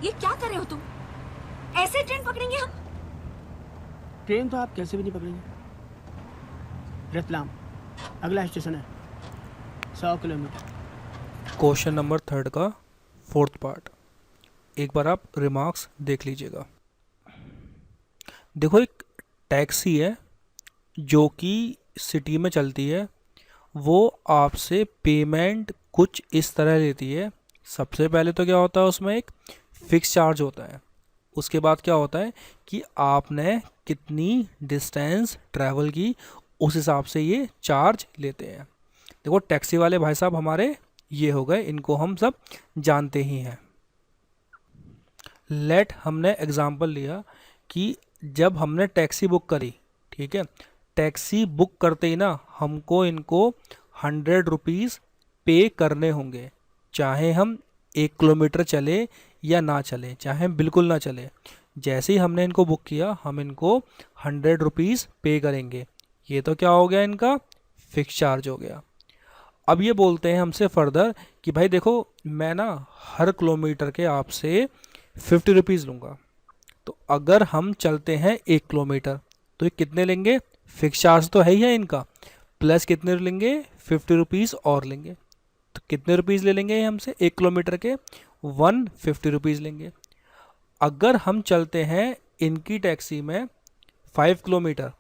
ये क्या कर रहे हो तुम? ऐसे ट्रेन पकड़ेंगे हम? ट्रेन तो आप कैसे भी नहीं पकड़ेंगे। रतलाम अगला स्टेशन है, 100 किलोमीटर। क्वेश्चन नंबर थर्ड का फोर्थ पार्ट एक बार आप रिमार्क्स देख लीजिएगा। देखो, एक टैक्सी है जो कि सिटी में चलती है, वो आपसे पेमेंट कुछ इस तरह लेती है। सबसे पहले तो क्या होता है, उसमें एक फिक्स चार्ज होता है। उसके बाद क्या होता है कि आपने कितनी डिस्टेंस ट्रैवल की, उस हिसाब से ये चार्ज लेते हैं। देखो, टैक्सी वाले भाई साहब हमारे ये हो गए, इनको हम सब जानते ही हैं। लेट हमने एग्जांपल लिया कि जब हमने टैक्सी बुक करी, ठीक है, टैक्सी बुक करते ही ना हमको इनको 100 रुपीज़ पे करने होंगे, चाहे हम 1 किलोमीटर चले या ना चले, चाहे हम बिल्कुल ना चले। जैसे ही हमने इनको बुक किया, हम इनको 100 रुपीज़ पे करेंगे। ये तो क्या हो गया, इनका फिक्स चार्ज हो गया। अब ये बोलते हैं हमसे फर्दर कि भाई देखो, मैं ना हर किलोमीटर के आपसे 50 रुपीज़ लूँगा। तो अगर हम चलते हैं 1 किलोमीटर तो ये कितने लेंगे, फिक्स चार्ज तो है ही है इनका, प्लस कितने लेंगे, 50 रुपीज़ और लेंगे। तो कितने रुपीज़ ले लेंगे ये हमसे 1 किलोमीटर के, 150 रुपीज़ लेंगे। अगर हम चलते हैं इनकी टैक्सी में 5 किलोमीटर,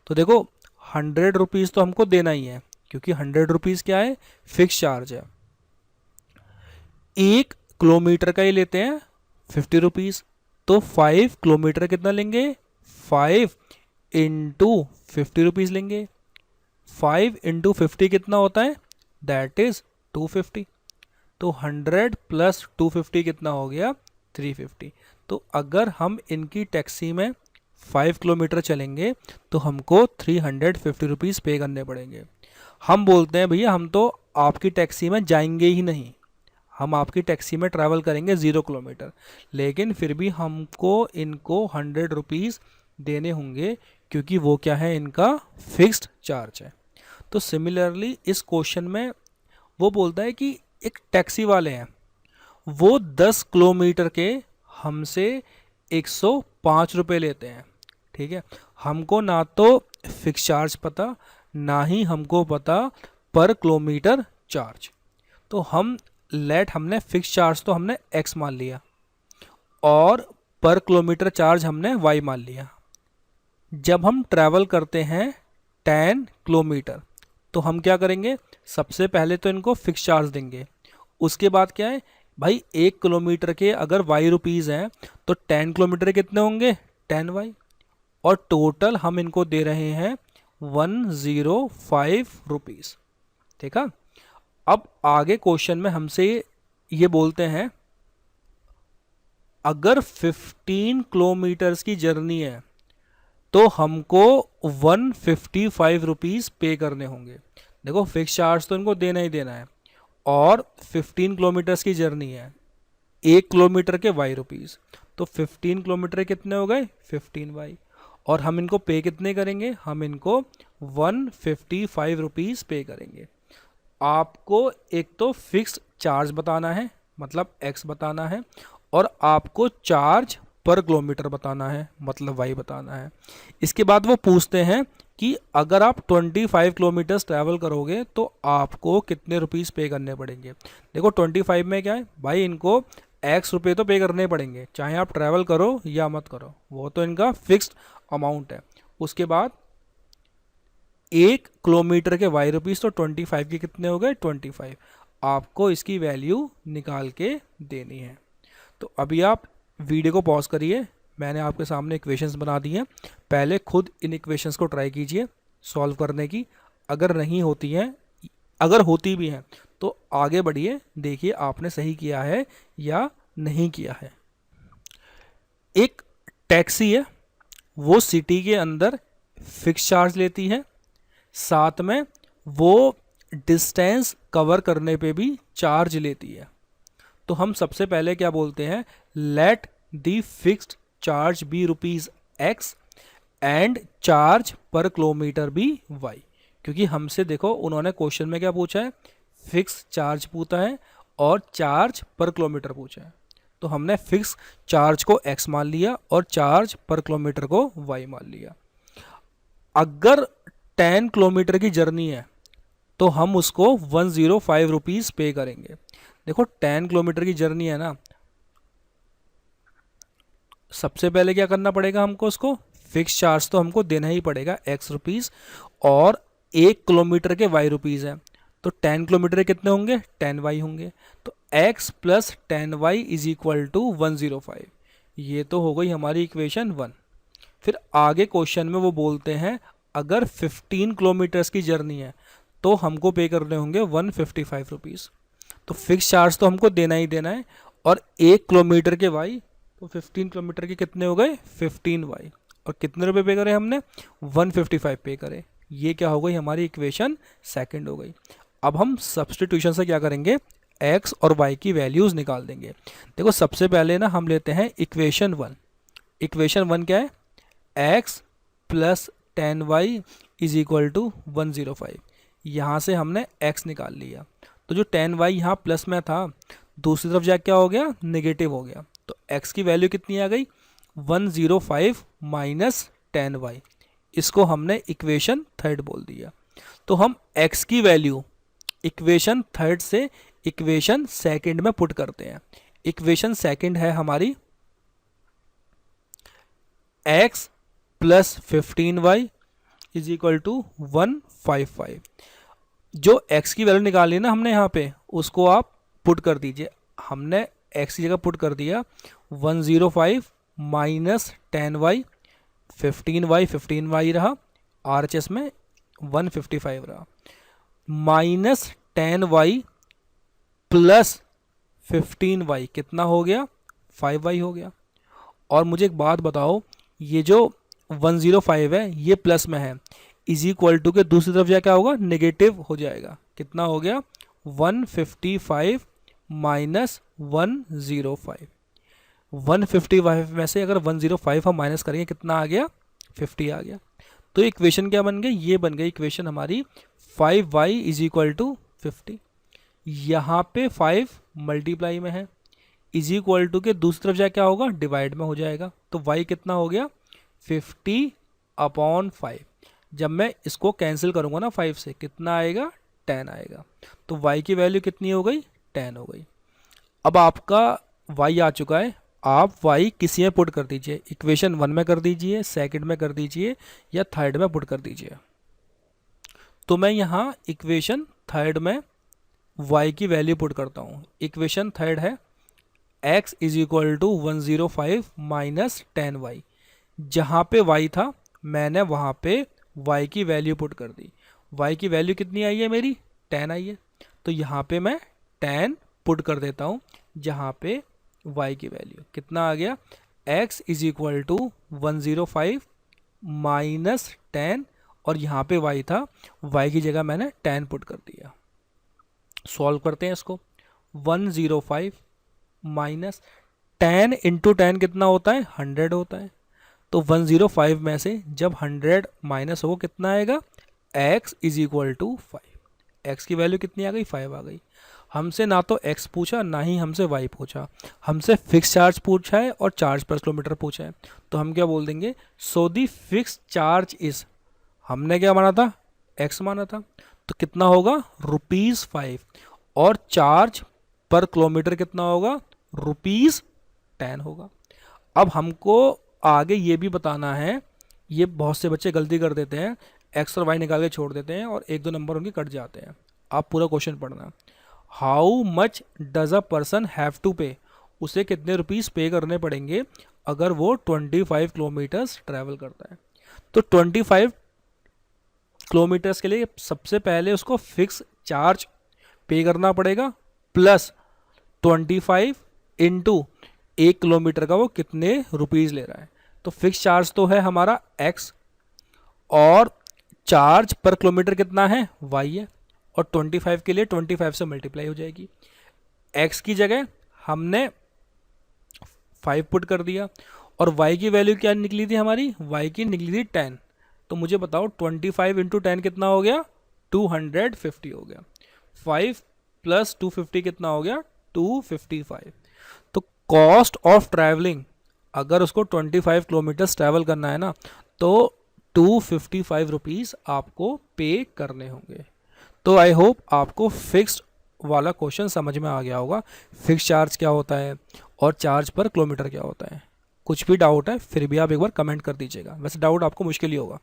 तो देखो 100 रुपीज़ तो हमको देना ही है, क्योंकि 100 रुपीज़ क्या है, फिक्स चार्ज है। 1 किलोमीटर का ही लेते हैं 50 रुपीज़, तो 5 किलोमीटर कितना लेंगे, 5 × 50 रुपीज़ लेंगे। 5 × 50 कितना होता है, दैट इज़ 250। तो 100 प्लस 250 कितना हो गया, 350। तो अगर हम इनकी टैक्सी में 5 किलोमीटर चलेंगे तो हमको 350 रुपीज़ पे करने पड़ेंगे। हम बोलते हैं भैया हम तो आपकी टैक्सी में जाएंगे ही नहीं, हम आपकी टैक्सी में ट्रैवल करेंगे 0 किलोमीटर, लेकिन फिर भी हमको इनको 100 रुपीज़ देने होंगे, क्योंकि वो क्या है, इनका फिक्स्ड चार्ज है। तो सिमिलरली इस क्वेश्चन में वो बोलता है कि एक टैक्सी वाले हैं, वो 10 किलोमीटर के हमसे 105 रुपये लेते हैं, ठीक है। हमको ना तो फिक्स चार्ज पता, ना ही हमको पता पर किलोमीटर चार्ज। तो हमने फिक्स चार्ज तो हमने x मान लिया और पर किलोमीटर चार्ज हमने y मान लिया। जब हम ट्रैवल करते हैं 10 किलोमीटर तो हम क्या करेंगे, सबसे पहले तो इनको फिक्स चार्ज देंगे। उसके बाद क्या है भाई, 1 किलोमीटर के अगर y रुपीज़ हैं तो 10 किलोमीटर कितने होंगे, 10y, और टोटल हम इनको दे रहे हैं 105 रुपीज़। ठीक है। अब आगे क्वेश्चन में हमसे ये बोलते हैं, अगर 15 किलोमीटर्स की जर्नी है तो हमको 155 रुपीज़ पे करने होंगे। देखो, फिक्स चार्ज तो इनको देना ही देना है, और 15 किलोमीटर्स की जर्नी है, 1 किलोमीटर के y रुपीज़, तो 15 किलोमीटर कितने हो गए, 15y, और हम इनको पे कितने करेंगे, हम इनको 155 रुपीज़ पे करेंगे। आपको एक तो फिक्स्ड चार्ज बताना है, मतलब x बताना है, और आपको चार्ज पर किलोमीटर बताना है, मतलब y बताना है। इसके बाद वो पूछते हैं कि अगर आप 25 किलोमीटर्स ट्रैवल करोगे तो आपको कितने रुपीज़ पे करने पड़ेंगे। देखो 25 में क्या है भाई, इनको x रुपये तो पे करने पड़ेंगे, चाहे आप ट्रैवल करो या मत करो, वो तो इनका फिक्स्ड अमाउंट है। उसके बाद 1 किलोमीटर के y रुपीज़, तो 25 के कितने हो गए, 25। आपको इसकी वैल्यू निकाल के देनी है। तो अभी आप वीडियो को पॉज करिए, मैंने आपके सामने इक्वेशंस बना दी हैं, पहले खुद इन इक्वेशंस को ट्राई कीजिए सॉल्व करने की। अगर नहीं होती हैं, अगर होती भी हैं तो आगे बढ़िए, देखिए आपने सही किया है या नहीं किया है। एक टैक्सी है, वो सिटी के अंदर फिक्स चार्ज लेती है, साथ में वो डिस्टेंस कवर करने पे भी चार्ज लेती है। तो हम सबसे पहले क्या बोलते हैं, let the fixed charge B rupees x and charge पर किलोमीटर बी y। क्योंकि हमसे देखो, उन्होंने क्वेश्चन में क्या पूछा है, फिक्स चार्ज पूछा है और चार्ज पर किलोमीटर पूछा है। तो हमने फिक्स चार्ज को x मान लिया और चार्ज पर किलोमीटर को y मान लिया। अगर 10 किलोमीटर की जर्नी है तो हम उसको 105 रुपीज़ पे करेंगे। देखो 10 किलोमीटर की जर्नी है ना, सबसे पहले क्या करना पड़ेगा हमको, उसको फिक्स चार्ज तो हमको देना ही पड़ेगा x रुपीज़, और 1 किलोमीटर के y रुपीज़ है, तो 10 किलोमीटर के कितने होंगे, 10y होंगे। तो x plus 10y is equal to 105। ये तो हो गई हमारी इक्वेशन 1। फिर आगे क्वेश्चन में वो बोलते हैं अगर 15 किलोमीटर्स की जर्नी है तो हमको पे करने होंगे 155 रुपीज़। तो फिक्स चार्ज तो हमको देना ही देना है, और 1 किलोमीटर के y, तो 15 किलोमीटर के कितने हो गए, 15y, और कितने रुपए पे करे हमने, 155 पे करे। ये क्या हो गई हमारी इक्वेशन सेकंड हो गई। अब हम सब्स्टिट्यूशन से क्या करेंगे, x और y की वैल्यूज़ निकाल देंगे। देखो सबसे पहले ना हम लेते हैं इक्वेशन 1। इक्वेशन 1 क्या है, x plus 10y is equal to 105। यहाँ से हमने x निकाल लिया, तो जो 10y यहाँ प्लस में था दूसरी तरफ जाके क्या हो गया, नेगेटिव हो गया। तो x की वैल्यू कितनी आ गई, 105 माइनस 10y। इसको हमने इक्वेशन थर्ड बोल दिया। तो हम x की वैल्यू इक्वेशन थर्ड से इक्वेशन सेकंड में पुट करते हैं। इक्वेशन सेकंड है हमारी x plus 15y is equal to 155। जो x की वैल्यू निकाली ना हमने यहाँ पे, उसको आप पुट कर दीजिए। हमने x की जगह पुट कर दिया 105 माइनस 10y, 15y रहा, RHS में 155 रहा, माइनस 10y प्लस 15y कितना हो गया, 5y हो गया। और मुझे एक बात बताओ, ये जो 105 है ये प्लस में है, इज इक्वल टू के दूसरी तरफ जा क्या होगा, नेगेटिव हो जाएगा। कितना हो गया, 155 माइनस 105। 155 में से अगर 105 हम माइनस करेंगे कितना आ गया, 50 आ गया। तो इक्वेशन क्या बन गई, ये बन गई इक्वेशन हमारी 5y इज इक्वल टू 50। यहाँ पे 5 मल्टीप्लाई में है, इज इक्वल टू के दूसरी तरफ जा क्या होगा, डिवाइड में हो जाएगा। तो y कितना हो गया, 50/5। जब मैं इसको कैंसिल करूँगा ना 5 से, कितना आएगा, 10 आएगा। तो y की वैल्यू कितनी हो गई, 10 हो गई। अब आपका y आ चुका है, आप y किसी में पुट कर दीजिए, इक्वेशन 1 में कर दीजिए, सेकंड में कर दीजिए, या थर्ड में पुट कर दीजिए। तो मैं यहाँ इक्वेशन थर्ड में y की वैल्यू पुट करता हूँ। इक्वेशन थर्ड है x is equal to 105 minus 10y। जहाँ पे y था मैंने वहाँ पे y की वैल्यू पुट कर दी। y की वैल्यू कितनी आई है मेरी, 10 आई है। तो यहाँ पे मैं 10 पुट कर देता हूँ, जहाँ पे y की वैल्यू कितना आ गया, x is equal to 105 minus 10, और यहाँ पे y था, y की जगह मैंने 10 पुट कर दिया। सॉल्व करते हैं इसको। 105 माइनस 10 इंटू 10 कितना होता है, 100 होता है। तो 105 में से जब 100 माइनस हो कितना आएगा, x is equal to 5। x की वैल्यू कितनी आ गई, 5 आ गई। हमसे ना तो x पूछा ना ही हमसे y पूछा, हमसे फिक्स चार्ज पूछा है और चार्ज पर किलोमीटर पूछा है। तो हम क्या बोल देंगे, सो दी फिक्स चार्ज इज, हमने क्या माना था, x माना था, तो कितना होगा, ₹5, और चार्ज पर किलोमीटर कितना होगा, ₹10 होगा। अब हमको आगे ये भी बताना है, ये बहुत से बच्चे गलती कर देते हैं, x और y निकाल के छोड़ देते हैं और 1-2 नंबर उनके कट जाते हैं। आप पूरा क्वेश्चन पढ़ना। How much does a person have to pay, उसे कितने रुपीस पे करने पड़ेंगे अगर वो 25 किलोमीटर्स ट्रैवल करता है। तो 25 किलोमीटर्स के लिए सबसे पहले उसको फिक्स चार्ज पे करना पड़ेगा, प्लस 25 इंटू 1 किलोमीटर का वो कितने रुपीज़ ले रहा है। तो फिक्स चार्ज तो है हमारा x, और चार्ज पर किलोमीटर कितना है, y है, और 25 के लिए 25 से मल्टीप्लाई हो जाएगी। x की जगह हमने 5 पुट कर दिया, और y की वैल्यू क्या निकली थी हमारी, y की निकली थी 10। तो मुझे बताओ 25 इंटू 10 कितना हो गया, 250 हो गया। 5 प्लस 250 कितना हो गया, 255। तो कॉस्ट ऑफ ट्रैवलिंग, अगर उसको 25 किलोमीटर्स ट्रैवल करना है ना तो 255 रुपीज़ आपको पे करने होंगे। तो आई होप आपको फिक्स्ड वाला क्वेश्चन समझ में आ गया होगा, फिक्स चार्ज क्या होता है और चार्ज पर किलोमीटर क्या होता है। कुछ भी डाउट है फिर भी आप एक बार कमेंट कर दीजिएगा, वैसे डाउट आपको मुश्किल ही होगा।